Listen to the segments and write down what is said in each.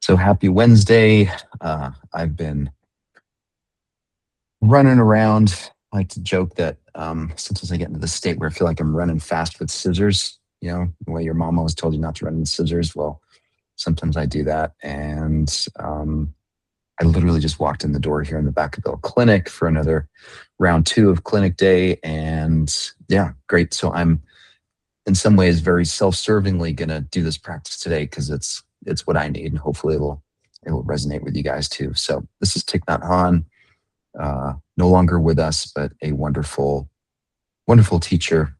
So happy Wednesday. I've been running around. I like to joke that sometimes I get into the state where I feel like I'm running fast with scissors. The way your mom always told you not to run with scissors. Well, sometimes I do that. And I literally just walked in the door here in the Vacaville Clinic for another round two of clinic day. And yeah, great. So I'm in some ways very self-servingly going to do this practice today because it's what I need, and hopefully it will resonate with you guys too. So this is Thich Nhat Hanh, no longer with us, but a wonderful, wonderful teacher.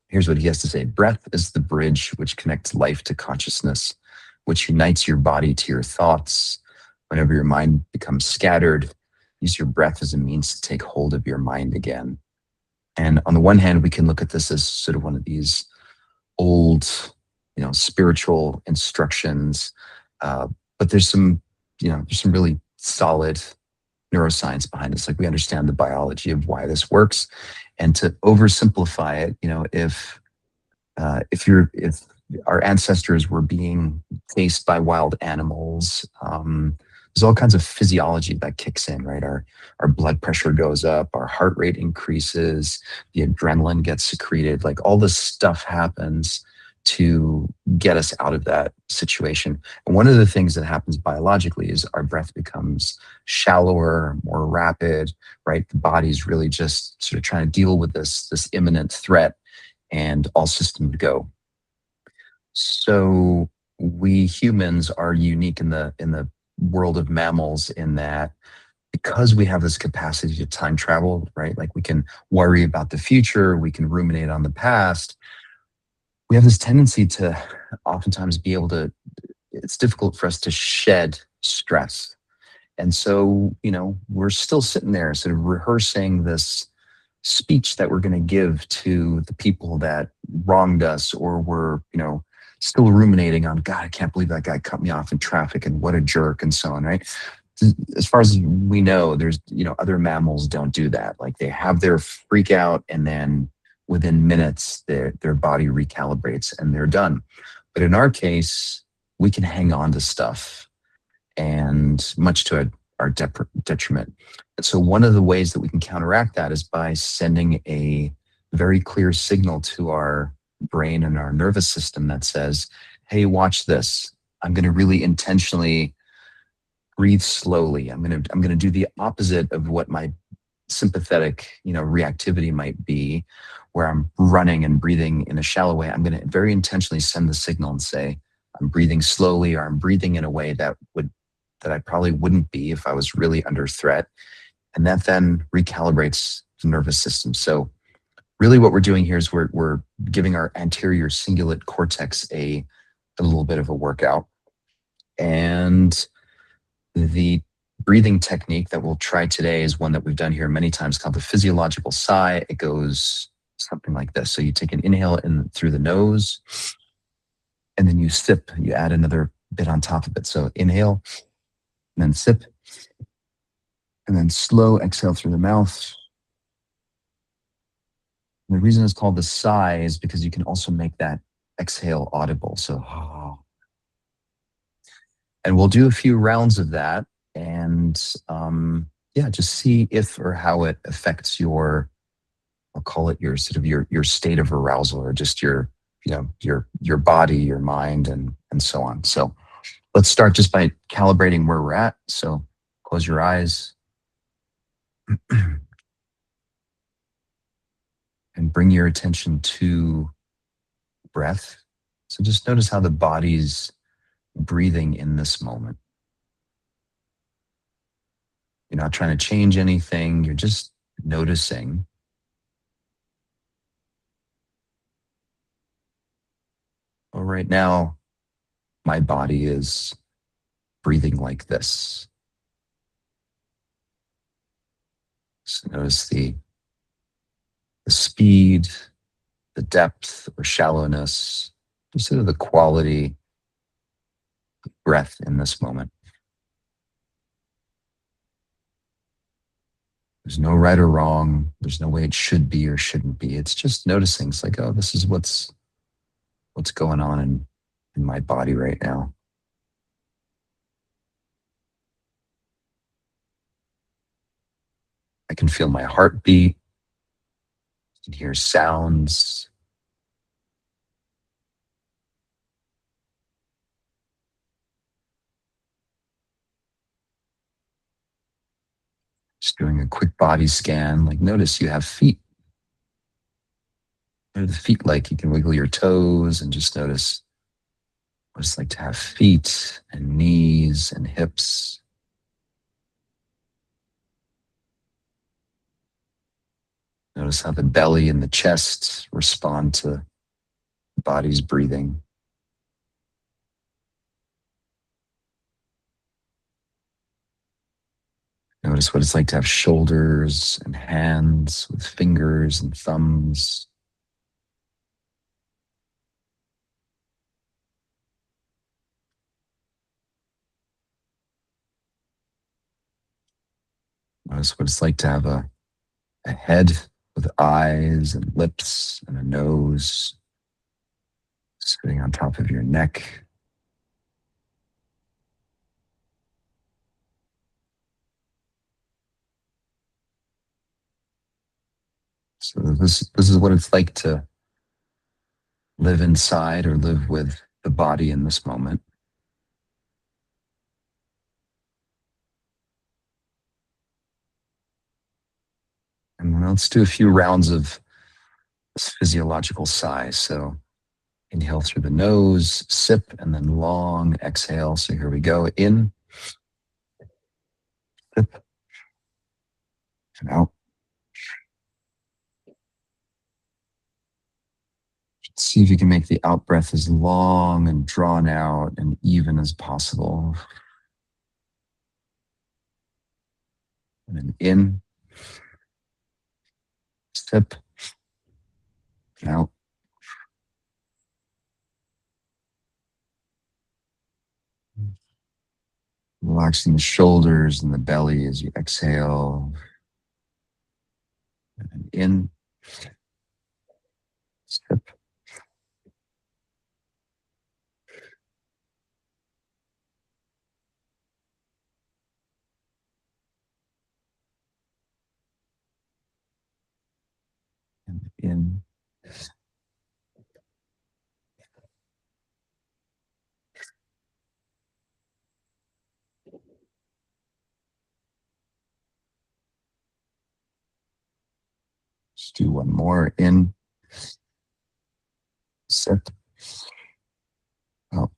Here's what he has to say: breath is the bridge which connects life to consciousness, which unites your body to your thoughts. Whenever your mind becomes scattered, use your breath as a means to take hold of your mind again. And on the one hand, we can look at this as sort of one of these old, spiritual instructions. Uh, but there's some really solid neuroscience behind this. Like, we understand the biology of why this works. And to oversimplify it, if our ancestors were being chased by wild animals, there's all kinds of physiology that kicks in, right? Our blood pressure goes up, our heart rate increases, the adrenaline gets secreted, like all this stuff happens to get us out of that situation. And one of the things that happens biologically is our breath becomes shallower, more rapid, right? The body's really just sort of trying to deal with this imminent threat, and all systems go. So we humans are unique in the world of mammals in that, because we have this capacity to time travel, right? Like, we can worry about the future, we can ruminate on the past. We have this tendency to oftentimes be able to, it's difficult for us to shed stress. And so, we're still sitting there sort of rehearsing this speech that we're going to give to the people that wronged us, or we're, still ruminating on, God, I can't believe that guy cut me off in traffic and what a jerk, and so on, right? As far as we know, there's, other mammals don't do that. Like, they have their freak out, and then within minutes, their body recalibrates and they're done. But in our case, we can hang on to stuff, and much to our detriment. And so one of the ways that we can counteract that is by sending a very clear signal to our brain and our nervous system that says, hey, watch this. I'm going to really intentionally breathe slowly. I'm going to do the opposite of what my sympathetic, reactivity might be, where I'm running and breathing in a shallow way. I'm going to very intentionally send the signal and say, I'm breathing slowly, or I'm breathing in a way that I probably wouldn't be if I was really under threat. And that then recalibrates the nervous system. So really what we're doing here is we're giving our anterior cingulate cortex a little bit of a workout. And the breathing technique that we'll try today is one that we've done here many times, called the physiological sigh. It goes something like this. So you take an inhale in through the nose, and then you sip, you add another bit on top of it. So inhale, and then sip, and then slow exhale through the mouth. And the reason it's called the sigh is because you can also make that exhale audible. So, and we'll do a few rounds of that, and just see if or how it affects your, I'll call it your sort of your state of arousal, or just your body, your mind, and so on. So let's start just by calibrating where we're at. So close your eyes and bring your attention to breath. So just notice how the body's breathing in this moment. You're not trying to change anything. You're just noticing. Well, right now, my body is breathing like this. So notice the speed, the depth or shallowness, just sort of the quality of breath in this moment. There's no right or wrong. There's no way it should be or shouldn't be. It's just noticing. It's like, oh, this is what's going on in my body right now. I can feel my heartbeat. I can hear sounds. Just doing a quick body scan. Like notice you have feet. What are the feet like? You can wiggle your toes and just notice what it's like to have feet and knees and hips. Notice how the belly and the chest respond to the body's breathing. Notice what it's like to have shoulders and hands with fingers and thumbs. Notice what it's like to have a head with eyes and lips and a nose sitting on top of your neck. So this is what it's like to live inside or live with the body in this moment. And let's do a few rounds of this physiological sigh. So inhale through the nose, sip, and then long exhale. So here we go. In, sip, and out. See if you can make the out breath as long and drawn out and even as possible. And then in, sip, and out. Relaxing the shoulders and the belly as you exhale. And then in, sip, and in. Just do one more. In, sip, out.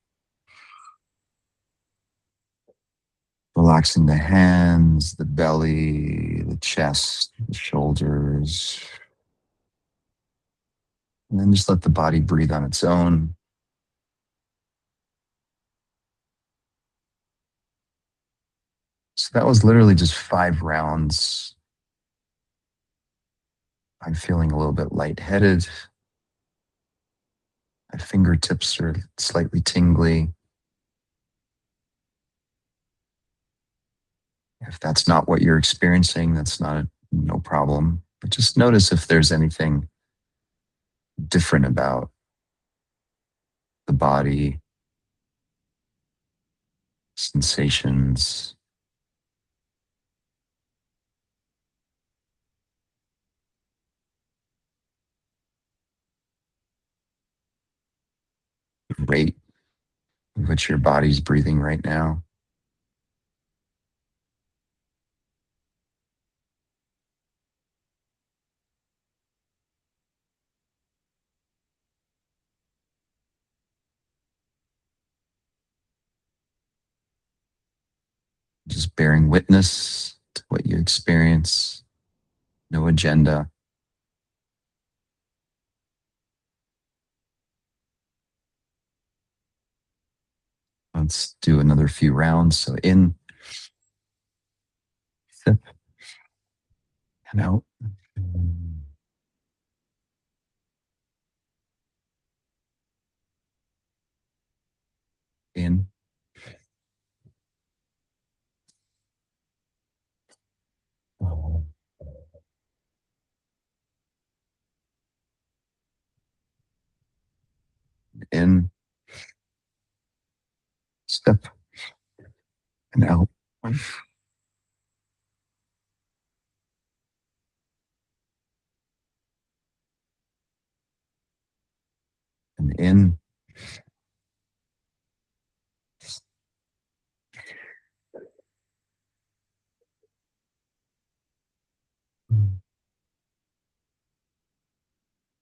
Relaxing the hands, the belly, the chest, the shoulders. And then just let the body breathe on its own. So that was literally just 5 rounds. I'm feeling a little bit lightheaded. My fingertips are slightly tingly. If that's not what you're experiencing, that's no problem. But just notice if there's anything different about the body, sensations. Rate at which your body's breathing right now. Just bearing witness to what you experience. No agenda. Let's do another few rounds. So in, sip, and out. In, in, sip, and out. in.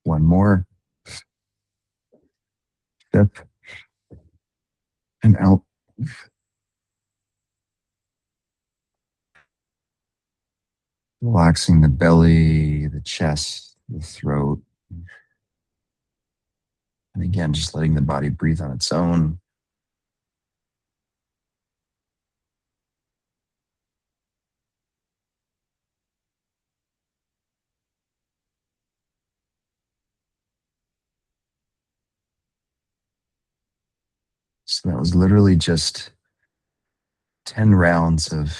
One more. Sip and out. Relaxing the belly, the chest, the throat. And again, just letting the body breathe on its own. So that was literally just 10 rounds of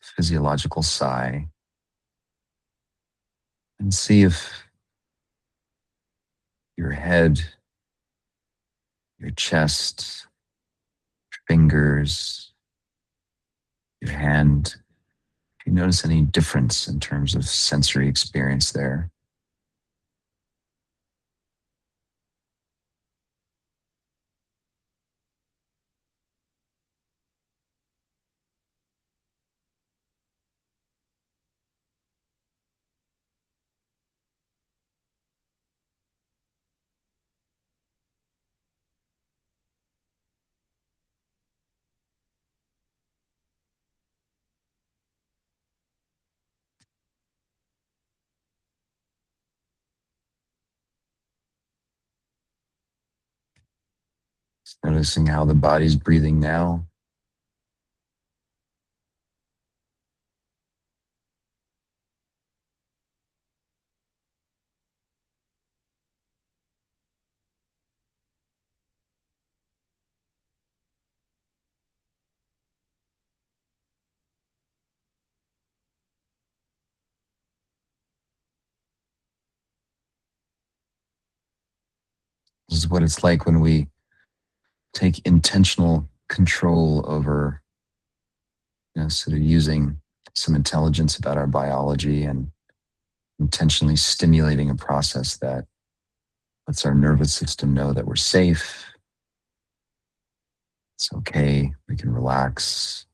physiological sigh. And see if your head, your chest, fingers, your hand, if you notice any difference in terms of sensory experience there. Noticing how the body's breathing now. This is what it's like when we take intentional control over, sort of using some intelligence about our biology and intentionally stimulating a process that lets our nervous system know that we're safe. It's okay. We can relax.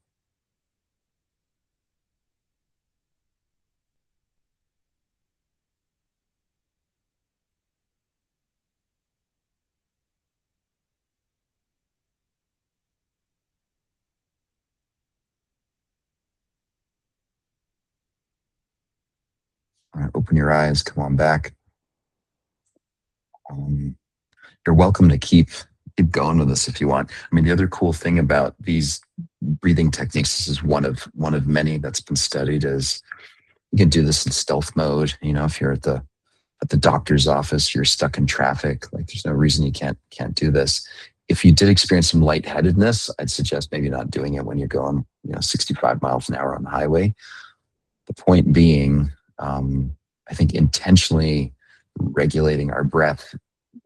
Open your eyes. Come on back. Um, you're welcome to keep going with this if you want. I mean, the other cool thing about these breathing techniques, this is one of many that's been studied, is you can do this in stealth mode. If you're at the doctor's office, you're stuck in traffic, like there's no reason you can't do this. If you did experience some lightheadedness, I'd suggest maybe not doing it when you're going 65 miles an hour on the highway. The point being, I think intentionally regulating our breath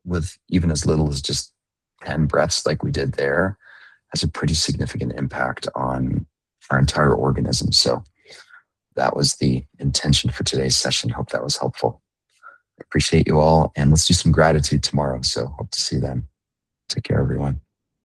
with even as little as just 10 breaths like we did there has a pretty significant impact on our entire organism. So that was the intention for today's session. Hope that was helpful. Appreciate you all, and let's do some gratitude tomorrow. So hope to see you then. Take care, everyone.